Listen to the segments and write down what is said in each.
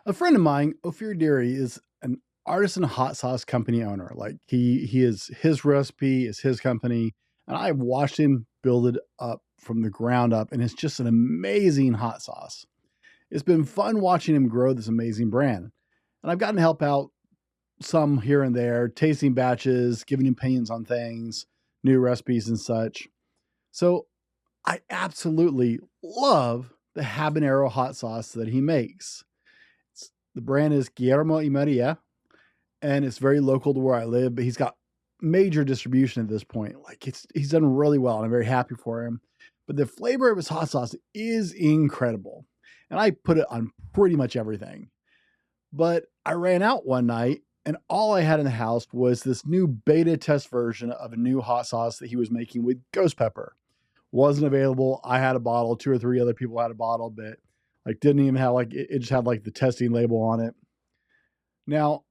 A friend of mine, Ophir Deary, is an artisan hot sauce company owner. Like he is his recipe is his company, and I've watched him build it up from the ground up, and it's just an amazing hot sauce. It's been fun watching him grow this amazing brand, and I've gotten to help out some here and there, tasting batches, giving opinions on things, new recipes and such. So I absolutely love the habanero hot sauce that he makes. The brand is Guillermo y Maria, and it's very local to where I live, but he's got major distribution at this point. Like he's done really well, and I'm very happy for him. But the flavor of his hot sauce is incredible. And I put it on pretty much everything. But I ran out one night, and all I had in the house was this new beta test version of a new hot sauce that he was making with ghost pepper. Wasn't available. I had a bottle, two or three other people had a bottle, but like didn't even have like it just had like the testing label on it. Now,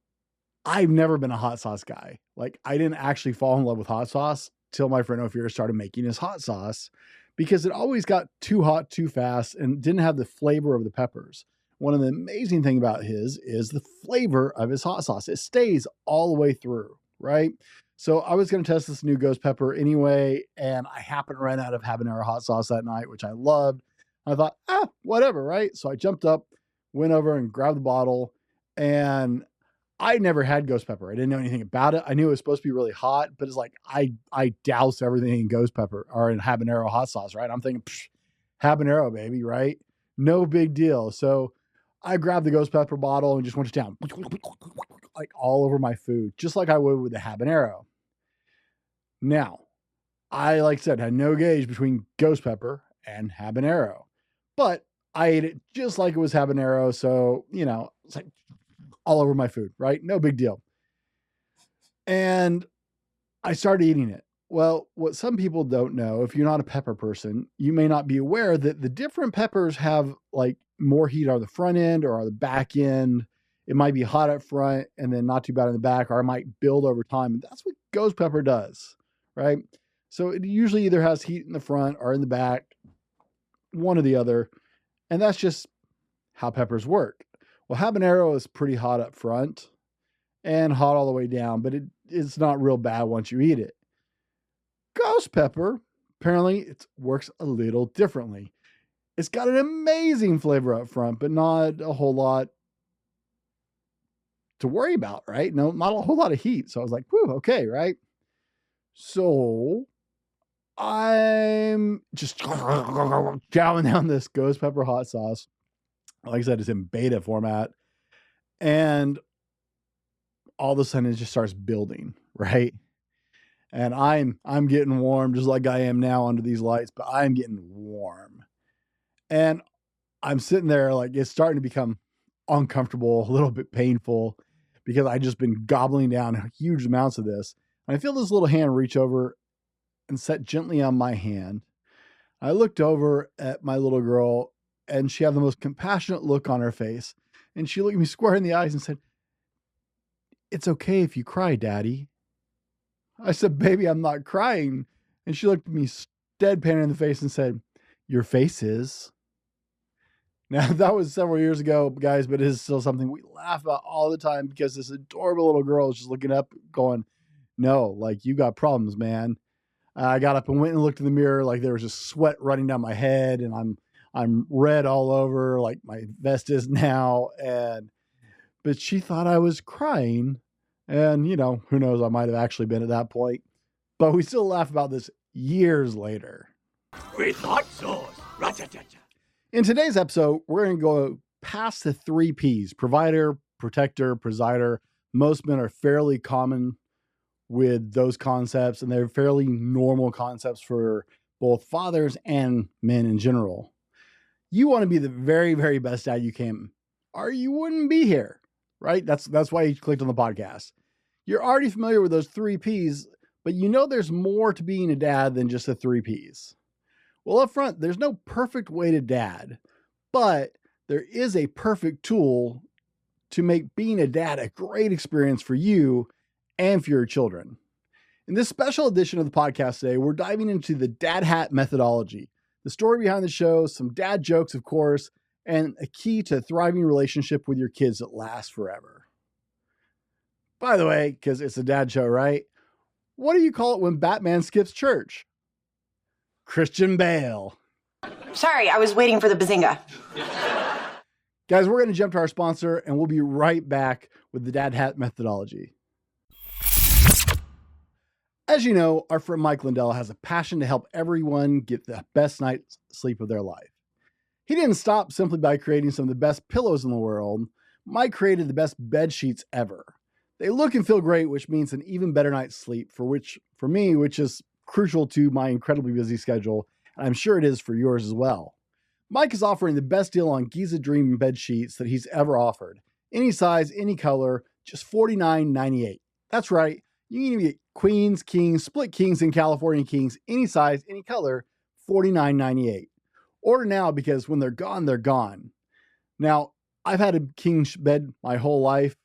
I've never been a hot sauce guy. Like I didn't actually fall in love with hot sauce till my friend Ophir started making his hot sauce because it always got too hot too fast and didn't have the flavor of the peppers. One of the amazing thing about his is the flavor of his hot sauce. It stays all the way through, right? So I was going to test this new ghost pepper anyway, and I happened to run out of habanero hot sauce that night, which I loved. I thought, whatever, right? So I jumped up, went over and grabbed the bottle, and I never had ghost pepper. I didn't know anything about it. I knew it was supposed to be really hot, but it's like I douse everything in ghost pepper or in habanero hot sauce, right? I'm thinking, habanero, baby, right? No big deal. So I grabbed the ghost pepper bottle and just went down like all over my food, just like I would with the habanero. Now, like I said, had no gauge between ghost pepper and habanero, but I ate it just like it was habanero. So, it's like all over my food, right? No big deal. And I started eating it. Well, what some people don't know, if you're not a pepper person, you may not be aware that the different peppers have like more heat on the front end or on the back end. It might be hot up front and then not too bad in the back, or it might build over time. And that's what ghost pepper does, right? So it usually either has heat in the front or in the back, one or the other. And that's just how peppers work. Well, habanero is pretty hot up front and hot all the way down, but it's not real bad once you eat it. Ghost pepper, apparently it works a little differently. It's got an amazing flavor up front, but not a whole lot to worry about, right? No, not a whole lot of heat. So I was like, whew, okay, right? So I'm just chowing down this ghost pepper hot sauce. Like I said, it's in beta format. And all of a sudden it just starts building, right? And I'm getting warm just like I am now under these lights, but I'm getting warm. And I'm sitting there like it's starting to become uncomfortable, a little bit painful because I just been gobbling down huge amounts of this. And I feel this little hand reach over and set gently on my hand. I looked over at my little girl and she had the most compassionate look on her face. And she looked at me square in the eyes and said, "It's okay if you cry, Daddy." I said, "Baby, I'm not crying." And she looked at me deadpan in the face and said, "Your face is." Now, that was several years ago, guys, but it is still something we laugh about all the time because this adorable little girl is just looking up going, "No, like you got problems, man." I got up and went and looked in the mirror. Like there was just sweat running down my head and I'm red all over like my vest is now. But she thought I was crying. And, who knows, I might have actually been at that point. But we still laugh about this years later. We thought so. Ra-cha-cha-cha. In today's episode, we're going to go past the 3 Ps, provider, protector, presider. Most men are fairly common with those concepts, and they're fairly normal concepts for both fathers and men in general. You want to be the very, very best dad you can, or you wouldn't be here, right? That's why you clicked on the podcast. You're already familiar with those 3 Ps, but there's more to being a dad than just the 3 Ps. Well, up front, there's no perfect way to dad, but there is a perfect tool to make being a dad a great experience for you and for your children. In this special edition of the podcast today, we're diving into the dad hat methodology, the story behind the show, some dad jokes, of course, and a key to a thriving relationship with your kids that lasts forever. By the way, because it's a dad show, right? What do you call it when Batman skips church? Christian Bale. Sorry, I was waiting for the bazinga. Guys, we're going to jump to our sponsor, and we'll be right back with the Dad Hat methodology. As you know, our friend Mike Lindell has a passion to help everyone get the best night's sleep of their life. He didn't stop simply by creating some of the best pillows in the world. Mike created the best bed sheets ever. They look and feel great, which means an even better night's sleep, for me, which is crucial to my incredibly busy schedule, and I'm sure it is for yours as well. Mike is offering the best deal on Giza Dream bed sheets that he's ever offered. Any size, any color, just $49.98. That's right. You can even get queens, kings, split kings, and California kings, any size, any color, $49.98. Order now because when they're gone, they're gone. Now, I've had a king bed my whole life,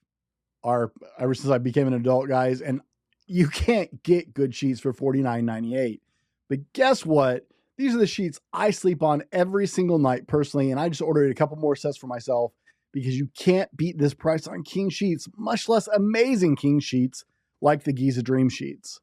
or ever since I became an adult, guys, and you can't get good sheets for $49.98. But guess what? These are the sheets I sleep on every single night personally, and I just ordered a couple more sets for myself because you can't beat this price on king sheets, much less amazing king sheets like the Giza Dream sheets.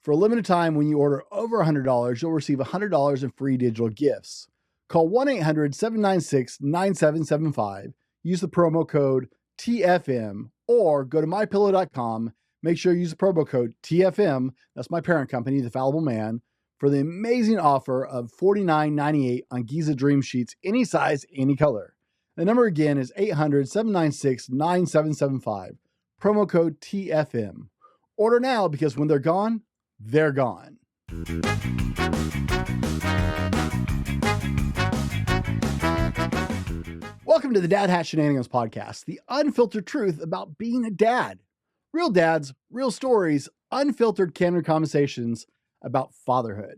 For a limited time, when you order over $100, you'll receive $100 in free digital gifts. Call 1-800-796-9775, use the promo code TFM, or go to mypillow.com. Make sure you use the promo code TFM, that's my parent company, The Fallible Man, for the amazing offer of $49.98 on Giza Dream sheets, any size, any color. The number again is 800-796-9775. Promo code TFM. Order now because when they're gone, they're gone. Welcome to the Dad Hat Shenanigans podcast, the unfiltered truth about being a dad. Real dads, real stories, unfiltered candid conversations about fatherhood.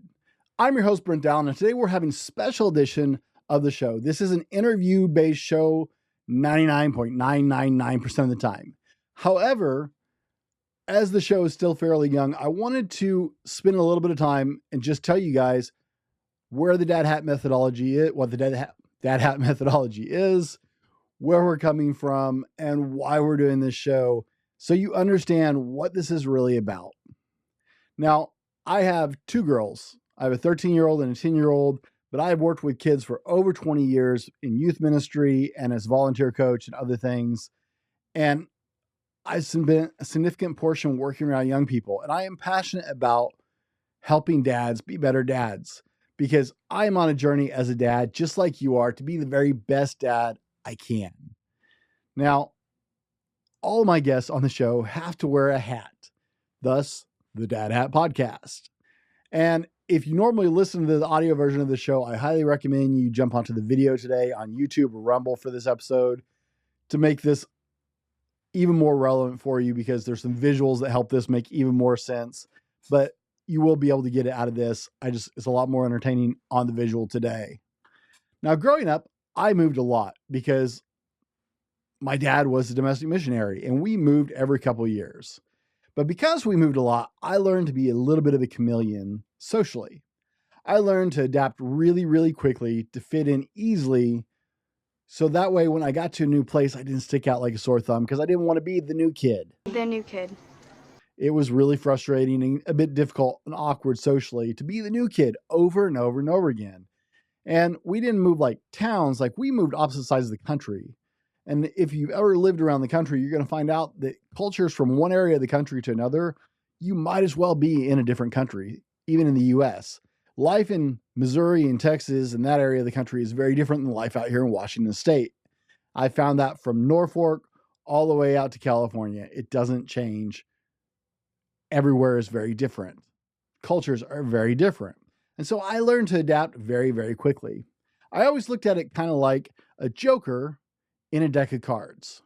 I'm your host, Brent Dowling, and today we're having a special edition of the show. This is an interview-based show 99.999% of the time. However, as the show is still fairly young, I wanted to spend a little bit of time and just tell you guys where the Dad Hat methodology is, what the Dad Hat methodology is, where we're coming from, and why we're doing this show, so you understand what this is really about. Now, I have two girls. I have a 13-year-old and a 10-year-old, but I have worked with kids for over 20 years in youth ministry and as volunteer coach and other things. And I've spent a significant portion working around young people. And I am passionate about helping dads be better dads because I am on a journey as a dad, just like you are, to be the very best dad I can. Now, all my guests on the show have to wear a hat, thus the Dad Hat podcast. And if you normally listen to the audio version of the show, I highly recommend you jump onto the video today on YouTube or Rumble for this episode to make this even more relevant for you, because there's some visuals that help this make even more sense, but you will be able to get it out of this. It's a lot more entertaining on the visual today. Now, growing up, I moved a lot because my dad was a domestic missionary and we moved every couple of years. But because we moved a lot, I learned to be a little bit of a chameleon socially. I learned to adapt really, really quickly to fit in easily. So that way, when I got to a new place, I didn't stick out like a sore thumb because I didn't want to be the new kid. The new kid. It was really frustrating and a bit difficult and awkward socially to be the new kid over and over and over again. And we didn't move like towns, like we moved opposite sides of the country. And if you've ever lived around the country, you're going to find out that cultures from one area of the country to another, you might as well be in a different country, even in the US. Life in Missouri and Texas and that area of the country is very different than life out here in Washington State. I found that from Norfolk all the way out to California. It doesn't change. Everywhere is very different. Cultures are very different. And so I learned to adapt very, very quickly. I always looked at it kind of like a joker in a deck of cards.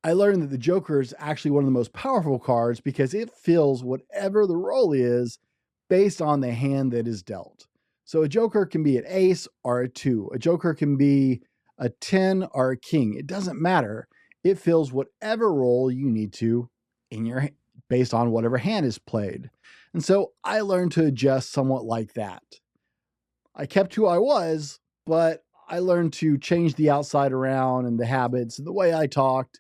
I learned that the Joker is actually one of the most powerful cards because it fills whatever the role is based on the hand that is dealt. So a Joker can be an ace or a 2. A Joker can be a 10 or a king. It doesn't matter. It fills whatever role you need to in your based on whatever hand is played. And so I learned to adjust somewhat like that. I kept who I was, but I learned to change the outside around and the habits and the way I talked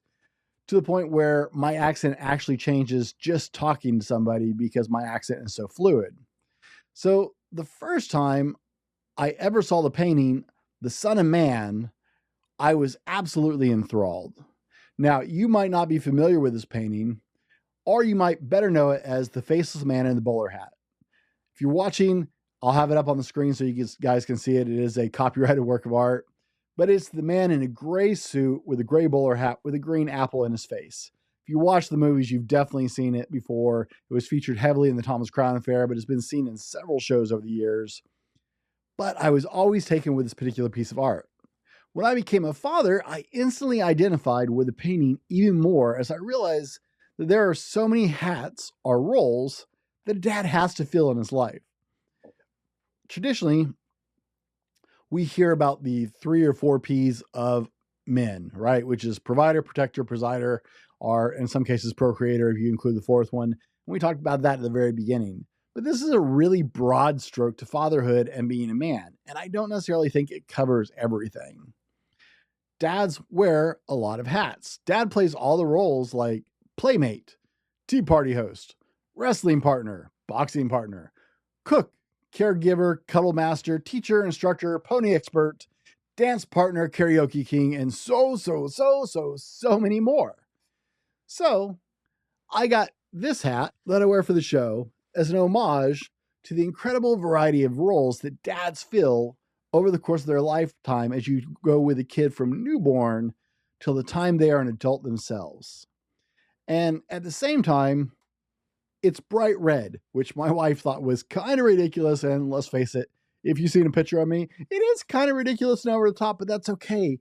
to the point where my accent actually changes just talking to somebody because my accent is so fluid. So the first time I ever saw the painting, The Son of Man, I was absolutely enthralled. Now, you might not be familiar with this painting, or you might better know it as The Faceless Man in the Bowler Hat. If you're watching, I'll have it up on the screen so you guys can see it. It is a copyrighted work of art, but it's the man in a gray suit with a gray bowler hat with a green apple in his face. If you watch the movies, you've definitely seen it before. It was featured heavily in the Thomas Crown Affair, but it's been seen in several shows over the years. But I was always taken with this particular piece of art. When I became a father, I instantly identified with the painting even more as I realized that there are so many hats or roles that a dad has to fill in his life. Traditionally, we hear about the 3 or 4 P's of men, right? Which is provider, protector, presider, or in some cases procreator if you include the fourth one. And we talked about that at the very beginning. But this is a really broad stroke to fatherhood and being a man. And I don't necessarily think it covers everything. Dads wear a lot of hats. Dad plays all the roles like playmate, tea party host, wrestling partner, boxing partner, cook, caregiver, cuddle master, teacher, instructor, pony expert, dance partner, karaoke king, and so many more. So I got this hat that I wear for the show as an homage to the incredible variety of roles that dads fill over the course of their lifetime as you go with a kid from newborn till the time they are an adult themselves. And at the same time, it's bright red, which my wife thought was kind of ridiculous. And let's face it, if you've seen a picture of me, it is kind of ridiculous and over the top, but that's okay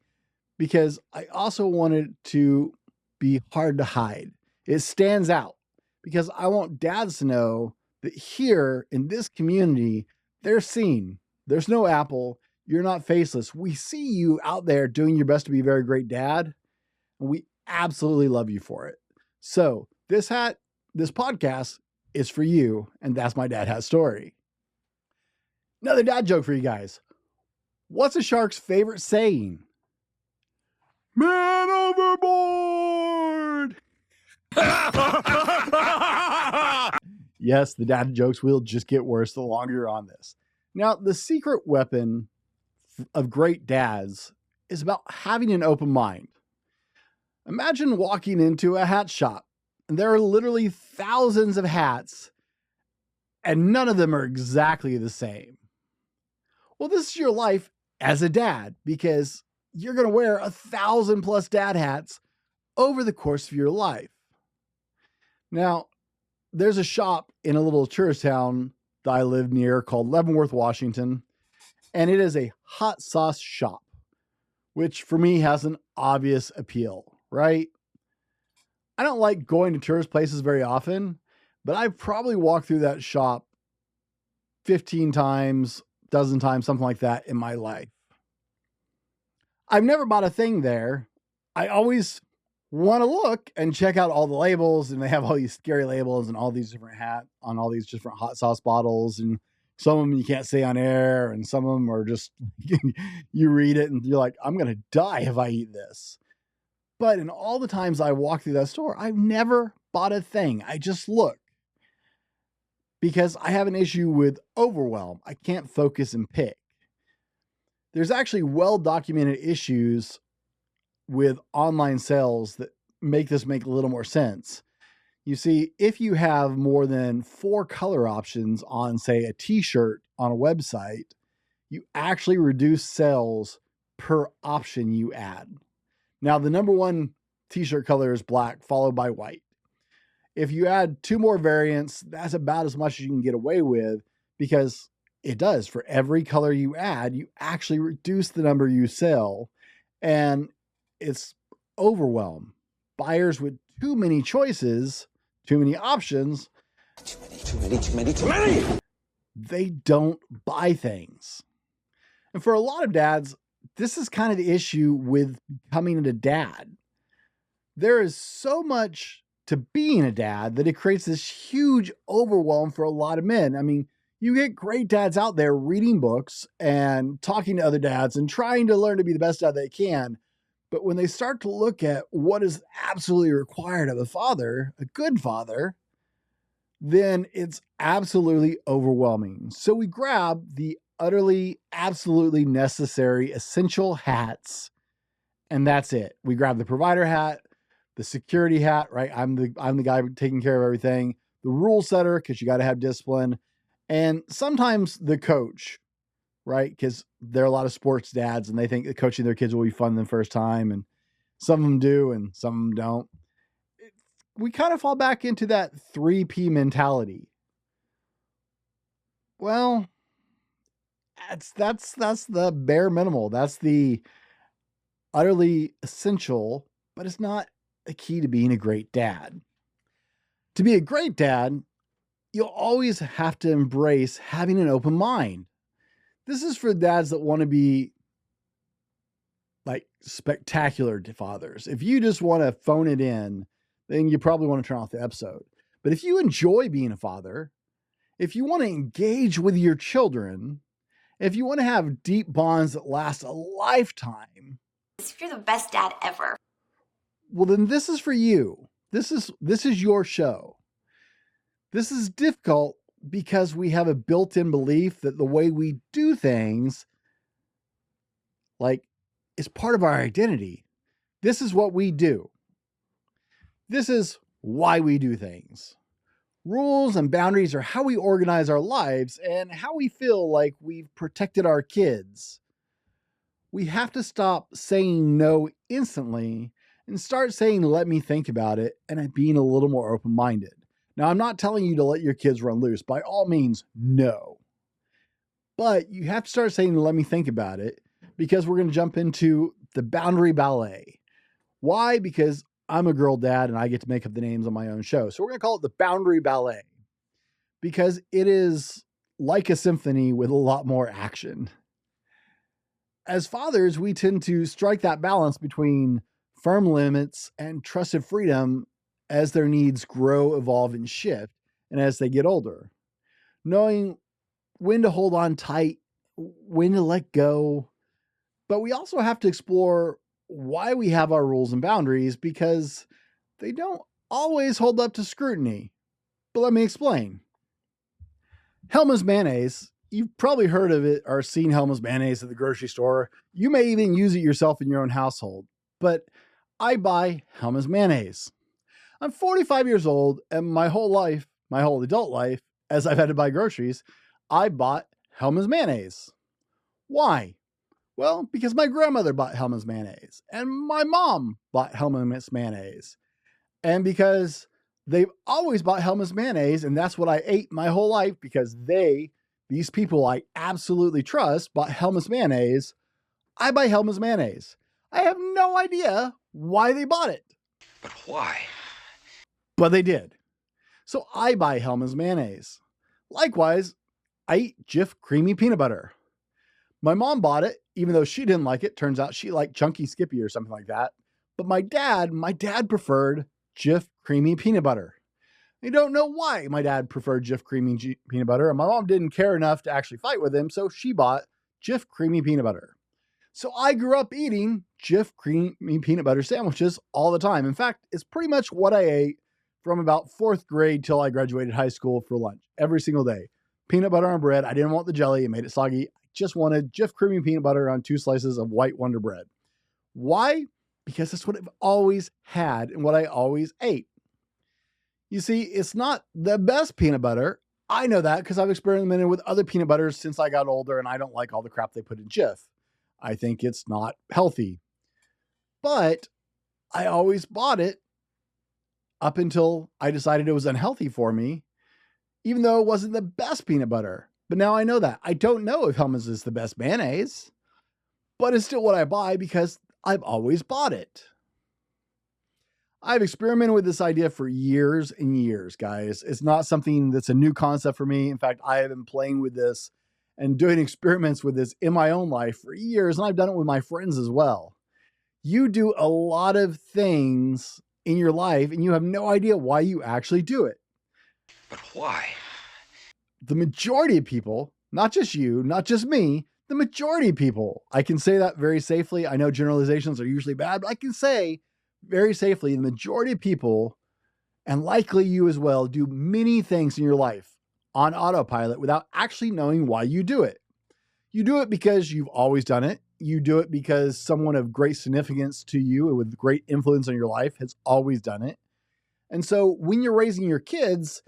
because I also wanted to be hard to hide. It stands out because I want dads to know that here in this community, they're seen. There's no Apple. You're not faceless. We see you out there doing your best to be a very great dad, and we absolutely love you for it. So this hat, this podcast is for you, and that's my dad hat story. Another dad joke for you guys. What's a shark's favorite saying? Man overboard! Yes, the dad jokes will just get worse the longer you're on this. Now, the secret weapon of great dads is about having an open mind. Imagine walking into a hat shop and there are literally thousands of hats and none of them are exactly the same. Well, this is your life as a dad because you're going to wear 1,000+ dad hats over the course of your life. Now, there's a shop in a little tourist town that I live near called Leavenworth, Washington, and it is a hot sauce shop, which for me has an obvious appeal, right? I don't like going to tourist places very often, but I've probably walked through that shop 15 times, dozen times, something like that in my life. I've never bought a thing there. I always want to look and check out all the labels, and they have all these scary labels and all these different hats on all these different hot sauce bottles, and some of them you can't say on air, and some of them are just you read it and you're like, I'm gonna die if I eat this. But in all the times I walk through that store, I've never bought a thing. I just look because I have an issue with overwhelm. I can't focus and pick. There's actually well-documented issues with online sales that make this make a little more sense. You see, if you have more than 4 color options on, say, a t-shirt on a website, you actually reduce sales per option you add. Now, the number one t-shirt color is black, followed by white. If you add 2 more variants, that's about as much as you can get away with because it does. For every color you add, you actually reduce the number you sell, and it's overwhelm. Buyers with too many choices, too many options, too many. They don't buy things. And for a lot of dads, this is kind of the issue with becoming a dad. There is so much to being a dad that it creates this huge overwhelm for a lot of men. I mean, You get great dads out there reading books and talking to other dads and trying to learn to be the best dad they can. But when they start to look at what is absolutely required of a father, a good father, then it's absolutely overwhelming. So we grab the utterly, absolutely necessary, essential hats, and that's it. We grab the provider hat, the security hat, right? I'm the guy taking care of everything, the rule setter, because you got to have discipline, and sometimes the coach, right? Because there are a lot of sports dads and they think that coaching their kids will be fun the first time, and some of them do and some of them don't. We kind of fall back into that 3P mentality. Well, that's the bare minimal. That's the utterly essential, but it's not a key to being a great dad. To be a great dad, you'll always have to embrace having an open mind. This is for dads that want to be like spectacular fathers. If you just want to phone it in, then you probably want to turn off the episode. But if you enjoy being a father, if you want to engage with your children, if you want to have deep bonds that last a lifetime, You're the best dad ever. well, then this is for you. This is your show. This is difficult because we have a built-in belief that the way we do things, like, is part of our identity. This is what we do. This is why we do things. Rules and boundaries are how we organize our lives and how we feel like we've protected our kids. We have to stop saying no instantly and start saying, let me think about it, and being a little more open-minded. Now, I'm not telling you to let your kids run loose. By all means, no. But you have to start saying, let me think about it, because we're going to jump into the boundary ballet. Why? Because I'm a girl dad and I get to make up the names on my own show. So we're going to call it the boundary ballet, because it is like a symphony with a lot more action. As fathers, we tend to strike that balance between firm limits and trusted freedom as their needs grow, evolve, and shift, and as they get older. Knowing when to hold on tight, when to let go. But we also have to explore why we have our rules and boundaries, because they don't always hold up to scrutiny. But let me explain. Hellmann's mayonnaise. You've probably heard of it or seen Hellmann's mayonnaise at the grocery store. You may even use it yourself in your own household. But I buy Hellmann's mayonnaise. I'm 45 years old, and my whole life, my whole adult life, as I've had to buy groceries, I bought Hellmann's mayonnaise. Why? Well, because my grandmother bought Hellmann's mayonnaise, and my mom bought Hellmann's mayonnaise. And because they've always bought Hellmann's mayonnaise, and that's what I ate my whole life, because these people I absolutely trust, bought Hellmann's mayonnaise, I buy Hellmann's mayonnaise. I have no idea why they bought it. But why? But they did. So I buy Hellmann's mayonnaise. Likewise, I eat Jif creamy peanut butter. My mom bought it, even though she didn't like it. Turns out she liked Chunky Skippy or something like that. But my dad preferred Jif creamy peanut butter. I don't know why my dad preferred Jif creamy peanut butter, and my mom didn't care enough to actually fight with him, so she bought Jif creamy peanut butter. So I grew up eating Jif creamy peanut butter sandwiches all the time. In fact, it's pretty much what I ate from about 4th grade till I graduated high school for lunch every single day. Peanut butter on bread. I didn't want the jelly. It made it soggy. I just wanted Jif creamy peanut butter on 2 slices of white Wonder bread. Why? Because that's what I've always had and what I always ate. You see, it's not the best peanut butter. I know that because I've experimented with other peanut butters since I got older, and I don't like all the crap they put in Jif. I think it's not healthy. But I always bought it up until I decided it was unhealthy for me, even though it wasn't the best peanut butter. But now I know that. I don't know if Hellmann's is the best mayonnaise, but it's still what I buy because I've always bought it. I've experimented with this idea for years and years, guys. It's not something that's a new concept for me. In fact, I have been playing with this and doing experiments with this in my own life for years, and I've done it with my friends as well. You do a lot of things in your life, and you have no idea why you actually do it. But why? the majority of people, not just you, not just me, the majority of people, I can say that very safely. I know generalizations are usually bad, but I can say very safely the majority of people, and likely you as well, do many things in your life on autopilot without actually knowing why you do it. You do it because you've always done it. You do it because someone of great significance to you and with great influence on your life has always done it. And so when you're raising your kids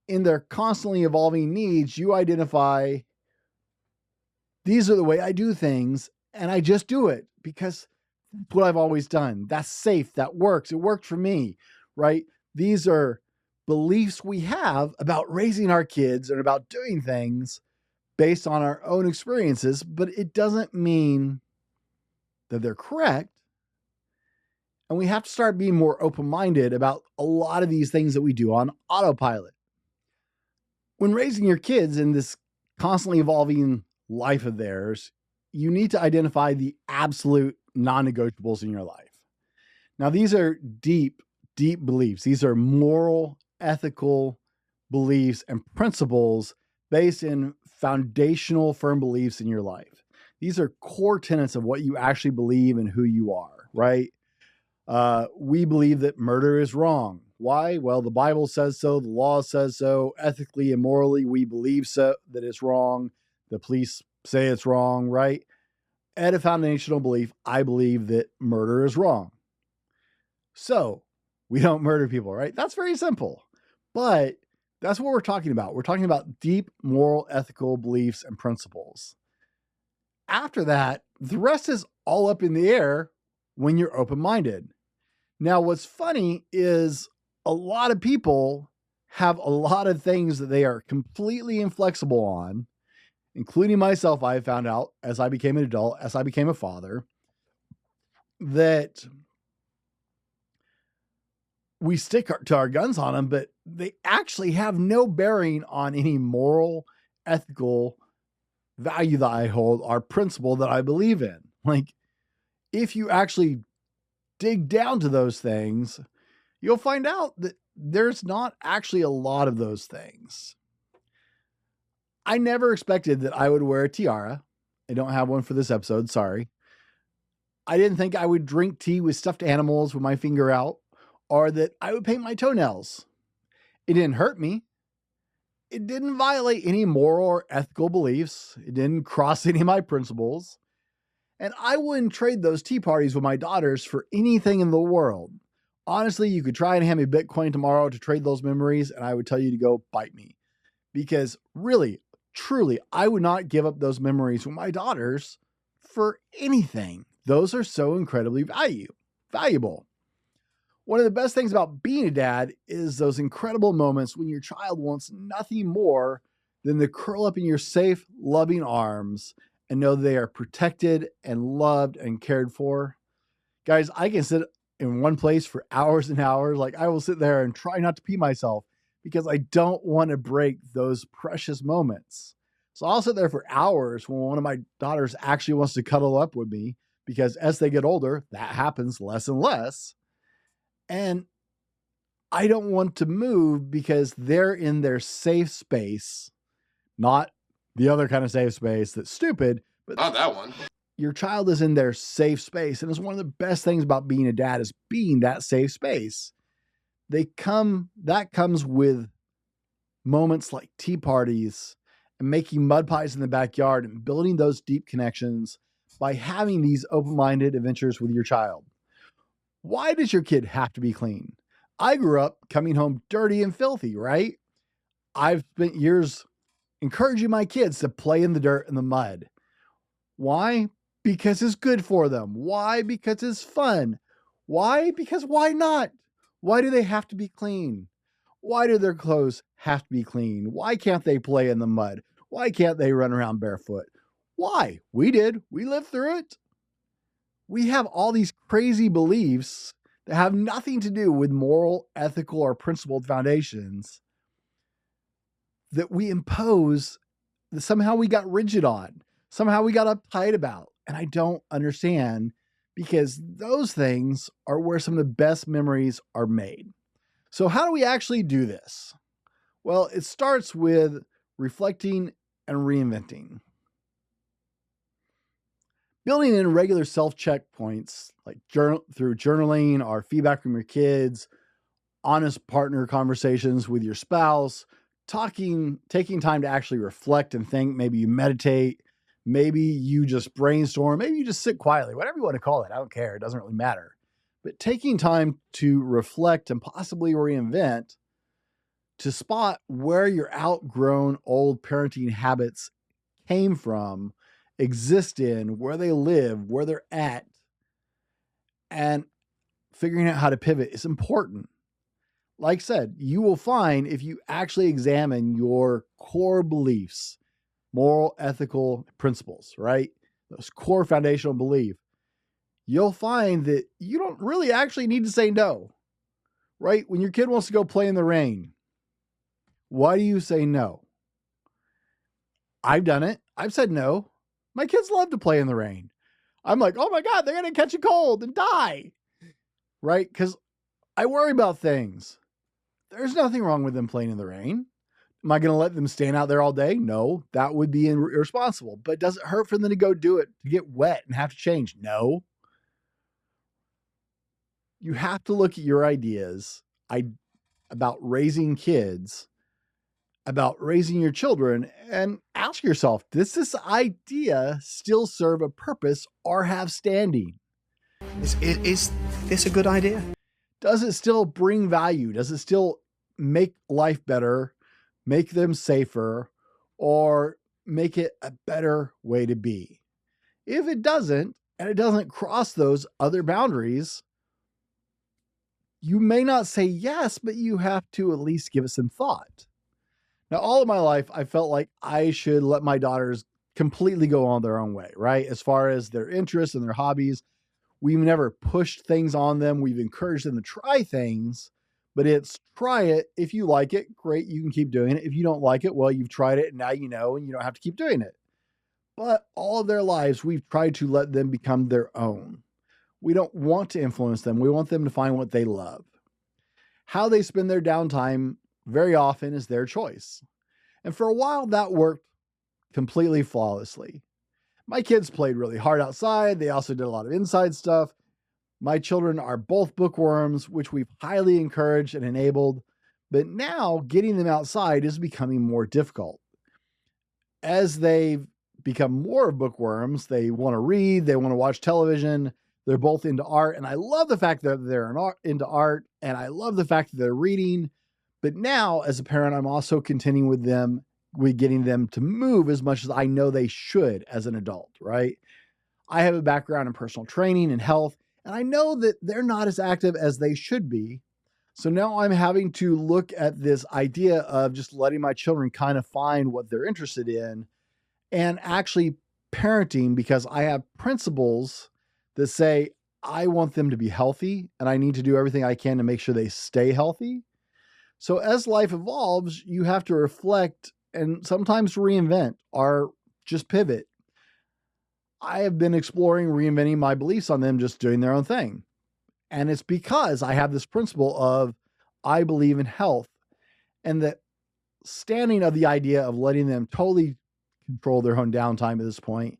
in their constantly evolving needs, you identify, these are the way I do things, and I just do it because that's what I've always done. That's safe. That works. It worked for me, right? These are beliefs we have about raising our kids and about doing things based on our own experiences, but it doesn't mean that they're correct. And we have to start being more open-minded about a lot of these things that we do on autopilot. When raising your kids in this constantly evolving life of theirs, you need to identify the absolute non-negotiables in your life. Now, these are deep, deep beliefs. These are moral, ethical beliefs and principles based in foundational, firm beliefs in your life. These are core tenets of what you actually believe and who you are, right? We believe that murder is wrong. Why? Well, the Bible says so. The law says so. Ethically and morally, we believe so, that it's wrong. The police say it's wrong, right? At a foundational belief, I believe that murder is wrong. So we don't murder people, right? That's very simple. But that's what we're talking about. We're talking about deep moral, ethical beliefs and principles. After that, the rest is all up in the air when you're open-minded. Now, what's funny is a lot of people have a lot of things that they are completely inflexible on, including myself. I found out as I became an adult, as I became a father, that we stick to our guns on them, but they actually have no bearing on any moral, ethical value that I hold or principle that I believe in. Like, if you actually dig down to those things, you'll find out that there's not actually a lot of those things. I never expected that I would wear a tiara. I don't have one for this episode, sorry. I didn't think I would drink tea with stuffed animals with my finger out, or that I would paint my toenails. It didn't hurt me. It didn't violate any moral or ethical beliefs. It didn't cross any of my principles. And I wouldn't trade those tea parties with my daughters for anything in the world. Honestly, you could try and hand me Bitcoin tomorrow to trade those memories, and I would tell you to go bite me. Because really, truly, I would not give up those memories with my daughters for anything. Those are so incredibly valuable. One of the best things about being a dad is those incredible moments when your child wants nothing more than to curl up in your safe, loving arms and know they are protected and loved and cared for. Guys, I can sit in one place for hours and hours. Like, I will sit there and try not to pee myself because I don't want to break those precious moments. So I'll sit there for hours when one of my daughters actually wants to cuddle up with me, because as they get older, that happens less and less. And I don't want to move because they're in their safe space, not the other kind of safe space that's stupid, but not that one. Your child is in their safe space. And it's one of the best things about being a dad is being that safe space. That comes with moments like tea parties and making mud pies in the backyard and building those deep connections by having these open-minded adventures with your child. Why does your kid have to be clean? I grew up coming home dirty and filthy, right? I've spent years encouraging my kids to play in the dirt and the mud. Why? Because it's good for them. Why? Because it's fun. Why? Because why not? Why do they have to be clean? Why do their clothes have to be clean? Why can't they play in the mud? Why can't they run around barefoot? Why? We did. We lived through it. We have all these crazy beliefs that have nothing to do with moral, ethical, or principled foundations that we impose, that somehow we got rigid on, somehow we got uptight about. And I don't understand, because those things are where some of the best memories are made. So how do we actually do this? Well, it starts with reflecting, and reinventing. Building in regular self-check points like through journaling or feedback from your kids, honest partner conversations with your spouse, taking time to actually reflect and think. Maybe you meditate, maybe you just brainstorm, maybe you just sit quietly, whatever you want to call it. I don't care. It doesn't really matter. But taking time to reflect and possibly reinvent, to spot where your outgrown old parenting habits came from, exist in, where they live, where they're at, and figuring out how to pivot is important. Like I said, you will find if you actually examine your core beliefs, moral, ethical principles, right? Those core foundational beliefs, you'll find that you don't really actually need to say no, right? When your kid wants to go play in the rain, why do you say no? I've done it. I've said no. My kids love to play in the rain. I'm like, oh my God, they're going to catch a cold and die, right? Because I worry about things. There's nothing wrong with them playing in the rain. Am I going to let them stand out there all day? No, that would be irresponsible. But does it hurt for them to go do it, to get wet and have to change? No. You have to look at your ideas about raising kids, about raising your children, and ask yourself, does this idea still serve a purpose or have standing? Is this a good idea? Does it still bring value? Does it still make life better, make them safer, or make it a better way to be? If it doesn't, and it doesn't cross those other boundaries, you may not say yes, but you have to at least give it some thought. Now, all of my life, I felt like I should let my daughters completely go on their own way, right? As far as their interests and their hobbies, we've never pushed things on them. We've encouraged them to try things, but it's try it. If you like it, great, you can keep doing it. If you don't like it, well, you've tried it and now you know, and you don't have to keep doing it. But all of their lives, we've tried to let them become their own. We don't want to influence them. We want them to find what they love. How they spend their downtime very often is their choice. And for a while, that worked completely flawlessly. My kids played really hard outside. They also did a lot of inside stuff. My children are both bookworms, which we've highly encouraged and enabled. But now getting them outside is becoming more difficult. As they've become more bookworms, they want to read, they want to watch television. They're both into art. And I love the fact that they're into art. And I love the fact that they're reading. But now, as a parent, I'm also continuing with getting them to move as much as I know they should as an adult, right? I have a background in personal training and health, and I know that they're not as active as they should be. So now I'm having to look at this idea of just letting my children kind of find what they're interested in and actually parenting, because I have principles that say I want them to be healthy and I need to do everything I can to make sure they stay healthy. So as life evolves, you have to reflect and sometimes reinvent or just pivot. I have been exploring reinventing my beliefs on them just doing their own thing. And it's because I have this principle of I believe in health, and that standing of the idea of letting them totally control their own downtime at this point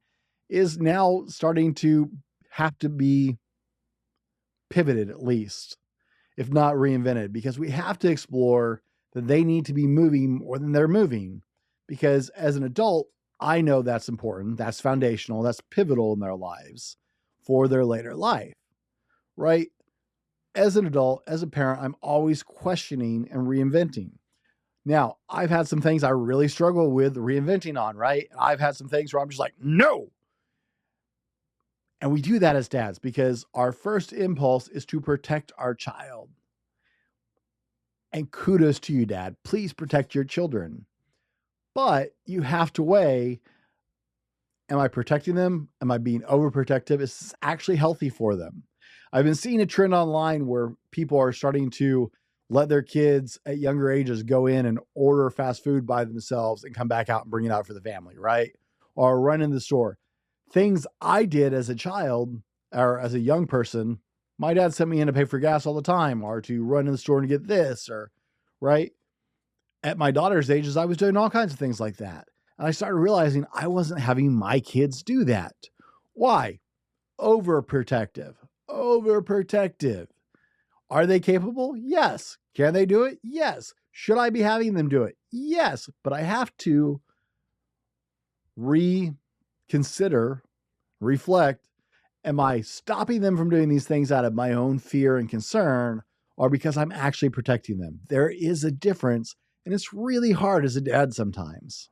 is now starting to have to be pivoted, at least, if not reinvented, because we have to explore that they need to be moving more than they're moving. Because as an adult, I know that's important. That's foundational. That's pivotal in their lives for their later life, right? As an adult, as a parent, I'm always questioning and reinventing. Now, I've had some things I really struggle with reinventing on, right? I've had some things where I'm just like, no. And we do that as dads because our first impulse is to protect our child. And kudos to you, Dad. Please protect your children. But you have to weigh, am I protecting them? Am I being overprotective? Is this actually healthy for them? I've been seeing a trend online where people are starting to let their kids at younger ages go in and order fast food by themselves and come back out and bring it out for the family, right? Or run in the store. Things I did as a child or as a young person, my dad sent me in to pay for gas all the time or to run in the store and get this, or right. at my daughter's ages, I was doing all kinds of things like that. And I started realizing I wasn't having my kids do that. Why? Overprotective. Overprotective. Are they capable? Yes. Can they do it? Yes. Should I be having them do it? Yes. But I have to reconsider, reflect. Am I stopping them from doing these things out of my own fear and concern, or because I'm actually protecting them? There is a difference, and it's really hard as a dad sometimes.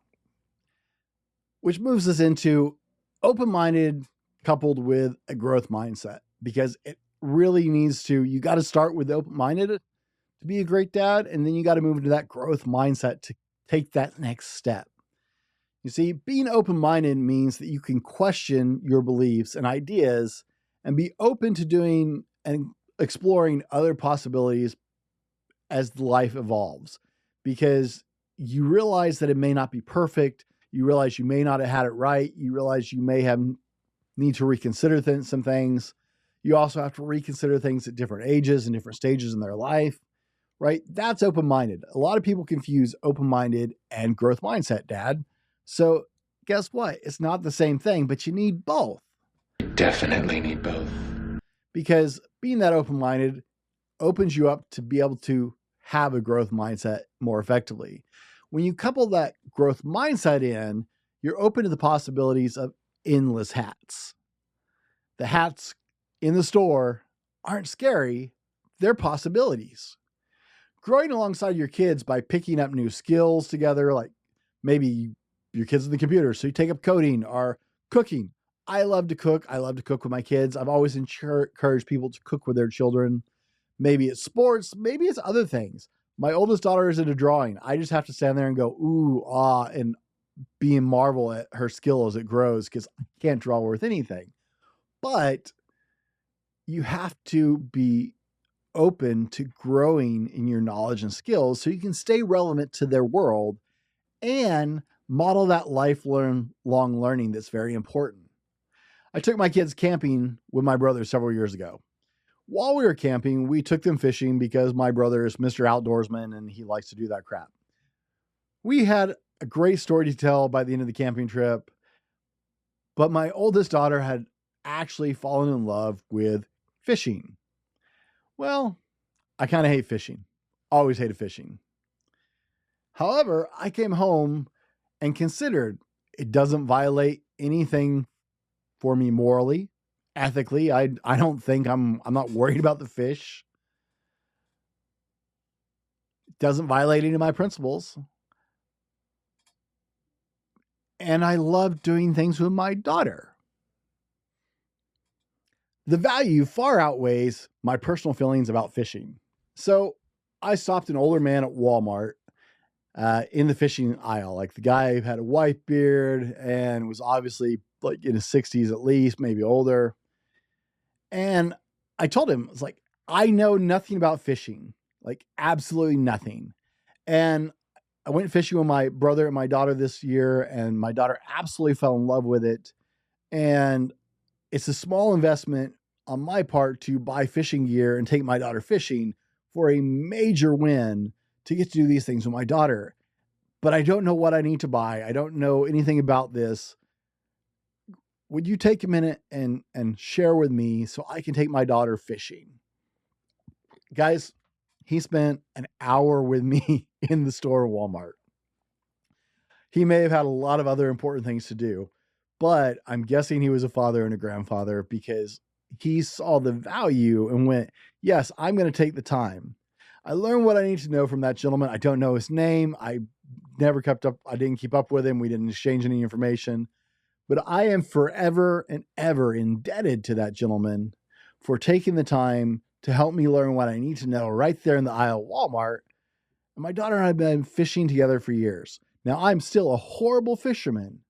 Which moves us into open-minded coupled with a growth mindset, because it really needs to, you got to start with open-minded to be a great dad, and then you got to move into that growth mindset to take that next step. You see, being open-minded means that you can question your beliefs and ideas and be open to doing and exploring other possibilities as life evolves, because you realize that it may not be perfect. You realize you may not have had it right. You realize you may have need to reconsider some things. You also have to reconsider things at different ages and different stages in their life, right? That's open-minded. A lot of people confuse open-minded and growth mindset, Dad. So guess what? It's not the same thing, but you need both. You definitely need both. Because being that open-minded opens you up to be able to have a growth mindset more effectively. When you couple that growth mindset in, you're open to the possibilities of endless hats. The hats in the store aren't scary, they're possibilities. Growing alongside your kids by picking up new skills together, like maybe your kids in the computer, so you take up coding or cooking. I love to cook. I love to cook with my kids. I've always encouraged people to cook with their children. Maybe it's sports, maybe it's other things. My oldest daughter is into drawing. I just have to stand there and go, ooh, ah, and be in marvel at her skill as it grows, because I can't draw worth anything. But you have to be open to growing in your knowledge and skills so you can stay relevant to their world and model that lifelong learning that's very important. I took my kids camping with my brother several years ago. While we were camping, we took them fishing because my brother is Mr. Outdoorsman and he likes to do that crap. We had a great story to tell by the end of the camping trip, but my oldest daughter had actually fallen in love with fishing. Well, I kind of hate fishing. Always hated fishing. However, I came home and considered it doesn't violate anything for me morally, ethically. I don't think I'm not worried about the fish. It doesn't violate any of my principles. And I love doing things with my daughter. The value far outweighs my personal feelings about fishing. So I stopped an older man at Walmart in the fishing aisle. Like, the guy had a white beard and was obviously like in his 60s at least, maybe older. And I told him, it's like, I know nothing about fishing, like absolutely nothing. And I went fishing with my brother and my daughter this year, and my daughter absolutely fell in love with it. And it's a small investment on my part to buy fishing gear and take my daughter fishing for a major win to get to do these things with my daughter. But I don't know what I need to buy. I don't know anything about this. Would you take a minute and share with me so I can take my daughter fishing? Guys, he spent an hour with me in the store at Walmart. He may have had a lot of other important things to do, but I'm guessing he was a father and a grandfather because he saw the value and went, yes, I'm going to take the time. I learned what I need to know from that gentleman. I don't know his name. I never kept up. I didn't keep up with him. We didn't exchange any information, but I am forever and ever indebted to that gentleman for taking the time to help me learn what I need to know right there in the aisle at Walmart. And my daughter and I have been fishing together for years. Now, I'm still a horrible fisherman,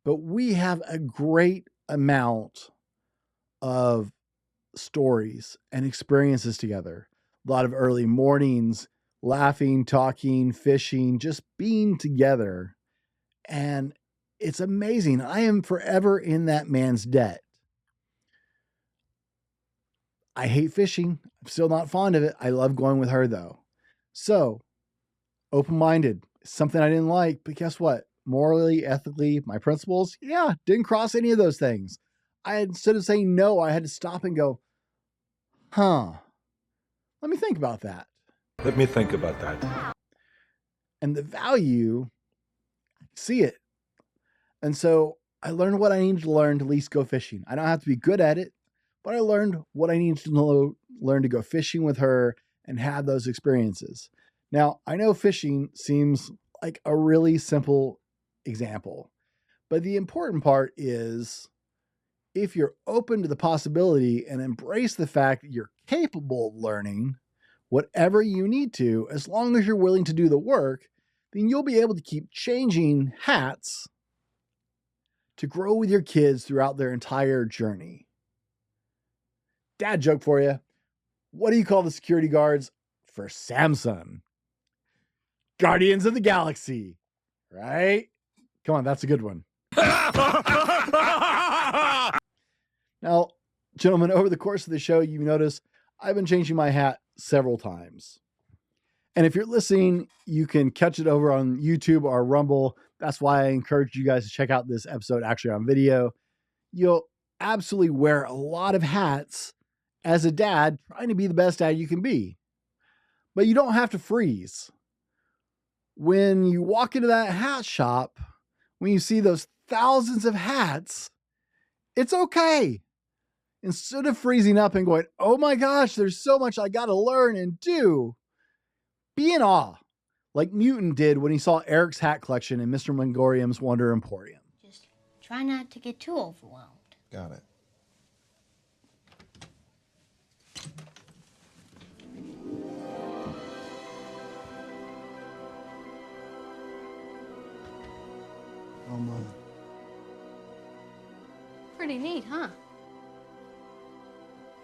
but we have a great amount of stories and experiences together. A lot of early mornings, laughing, talking, fishing, just being together. And it's amazing. I am forever in that man's debt. I hate fishing. I'm still not fond of it. I love going with her though. So, open-minded, something I didn't like, but guess what? Morally, ethically, my principles, yeah, didn't cross any of those things. Instead of saying no, I had to stop and go, huh, let me think about that. Let me think about that. And the value, see it. And so I learned what I needed to learn to at least go fishing. I don't have to be good at it, but I learned what I needed to learn to go fishing with her and have those experiences. Now, I know fishing seems like a really simple example, but the important part is if you're open to the possibility and embrace the fact that you're capable of learning whatever you need to, as long as you're willing to do the work, then you'll be able to keep changing hats to grow with your kids throughout their entire journey. Dad joke for you. What do you call the security guards for Samsung? Guardians of the Galaxy, right? Come on, that's a good one. Now, gentlemen, over the course of the show, you notice I've been changing my hat several times. And if you're listening, you can catch it over on YouTube or Rumble. That's why I encourage you guys to check out this episode actually on video. You'll absolutely wear a lot of hats as a dad, trying to be the best dad you can be. But you don't have to freeze. When you walk into that hat shop, when you see those thousands of hats, it's okay. Instead of freezing up and going, oh my gosh, there's so much I got to learn and do, be in awe, like Newton did when he saw Eric's hat collection in Mr. Mongorium's Wonder Emporium. Just try not to get too overwhelmed. Got it. Oh, Mom. Pretty neat, huh?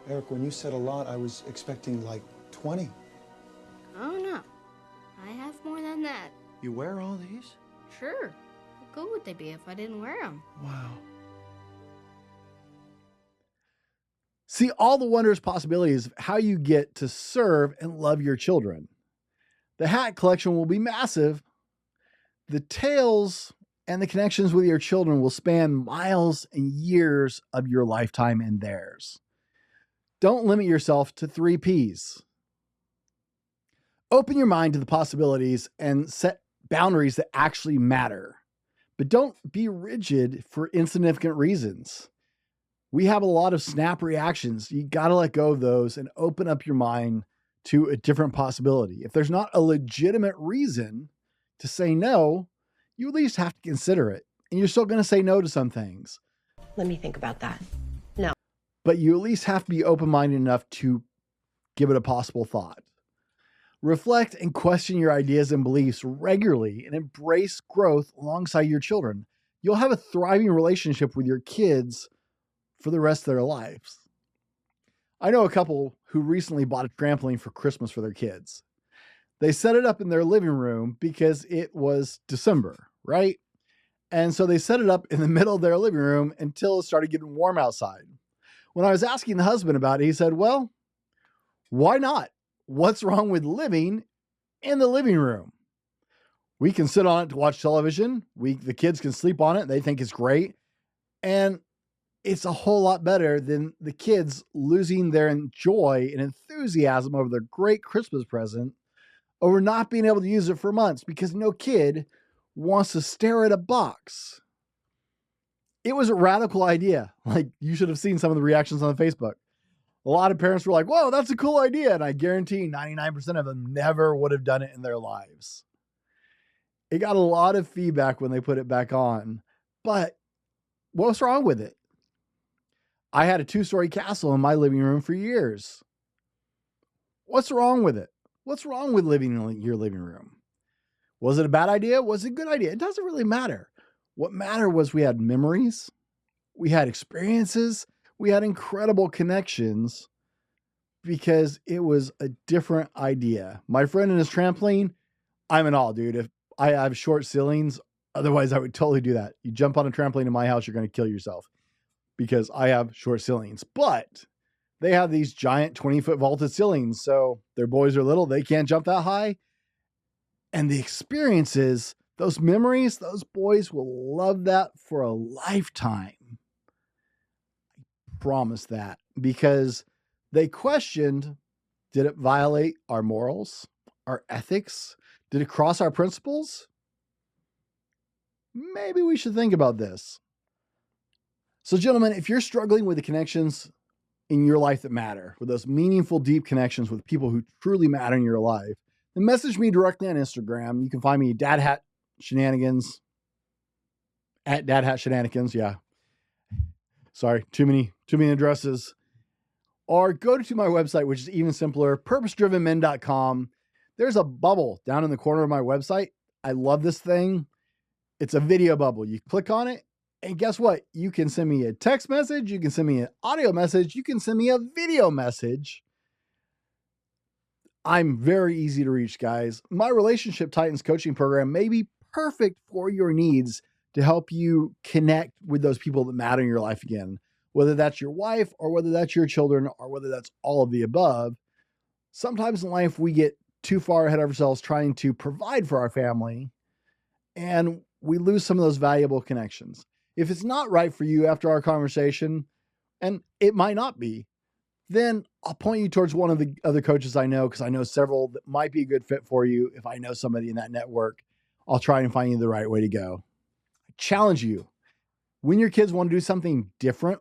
Eric, when you said a lot, I was expecting like 20. Oh, no. I have more than that. You wear all these? Sure. How good would they be if I didn't wear them? Wow. See all the wondrous possibilities of how you get to serve and love your children. The hat collection will be massive. The tales and the connections with your children will span miles and years of your lifetime and theirs. Don't limit yourself to 3 Ps. Open your mind to the possibilities and set boundaries that actually matter. But don't be rigid for insignificant reasons. We have a lot of snap reactions. You got to let go of those and open up your mind to a different possibility. If there's not a legitimate reason to say no, you at least have to consider it. And you're still going to say no to some things. Let me think about that. But you at least have to be open-minded enough to give it a possible thought. Reflect and question your ideas and beliefs regularly and embrace growth alongside your children. You'll have a thriving relationship with your kids for the rest of their lives. I know a couple who recently bought a trampoline for Christmas for their kids. They set it up in their living room because it was December, right? And so they set it up in the middle of their living room until it started getting warm outside. When I was asking the husband about it, he said, well, why not? What's wrong with living in the living room? We can sit on it to watch television. The kids can sleep on it. They think it's great. And it's a whole lot better than the kids losing their joy and enthusiasm over their great Christmas present over not being able to use it for months because no kid wants to stare at a box. It was a radical idea. Like, you should have seen some of the reactions on Facebook. A lot of parents were like, whoa, that's a cool idea. And I guarantee 99% of them never would have done it in their lives. It got a lot of feedback when they put it back on. But what's wrong with it? I had a 2-story castle in my living room for years. What's wrong with it? What's wrong with living in your living room? Was it a bad idea? Was it a good idea? It doesn't really matter. What mattered was we had memories, we had experiences, we had incredible connections because it was a different idea. My friend and his trampoline, I'm in awe, dude. If I have short ceilings, otherwise I would totally do that. You jump on a trampoline in my house, you're going to kill yourself because I have short ceilings. But they have these giant 20-foot vaulted ceilings. So their boys are little, they can't jump that high. And the experiences, those memories, those boys will love that for a lifetime. I promise that, because they questioned, did it violate our morals, our ethics? Did it cross our principles? Maybe we should think about this. So, gentlemen, if you're struggling with the connections in your life that matter, with those meaningful, deep connections with people who truly matter in your life, then message me directly on Instagram. You can find me Dad Hat Shenanigans, at Dad Hat Shenanigans. Yeah. Sorry, too many addresses. Or go to my website, which is even simpler, purposedrivenmen.com. There's a bubble down in the corner of my website. I love this thing. It's a video bubble. You click on it, and guess what? You can send me a text message. You can send me an audio message. You can send me a video message. I'm very easy to reach, guys. My Relationship Titans coaching program may be perfect for your needs to help you connect with those people that matter in your life again, whether that's your wife or whether that's your children or whether that's all of the above. Sometimes in life, we get too far ahead of ourselves trying to provide for our family, and we lose some of those valuable connections. If it's not right for you after our conversation, and it might not be, then I'll point you towards one of the other coaches I know, because I know several that might be a good fit for you. If I know somebody in that network, I'll try and find you the right way to go. I challenge you, when your kids want to do something different,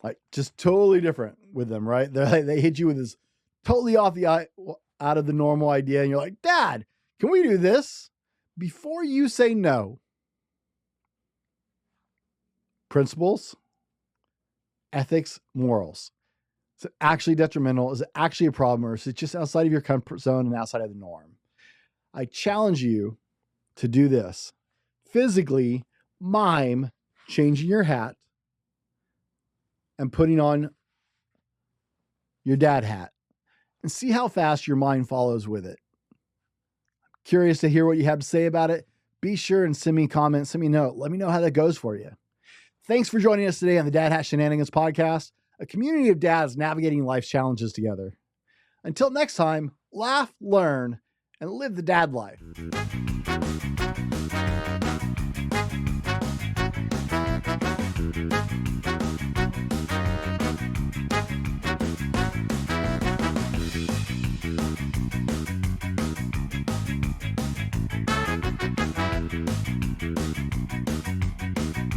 like just totally different with them, right? They hit you with this totally out of the normal idea, and you're like, Dad, can we do this? Before you say no, principles, ethics, morals. Is it actually detrimental? Is it actually a problem? Or is it just outside of your comfort zone and outside of the norm? I challenge you to do this. Physically mime changing your hat and putting on your dad hat, and see how fast your mind follows with it. Curious to hear what you have to say about it. Be sure and send me a comment, send me a note. Let me know how that goes for you. Thanks for joining us today on the Dad Hat Shenanigans podcast, a community of dads navigating life's challenges together. Until next time, laugh, learn, and live the dad life.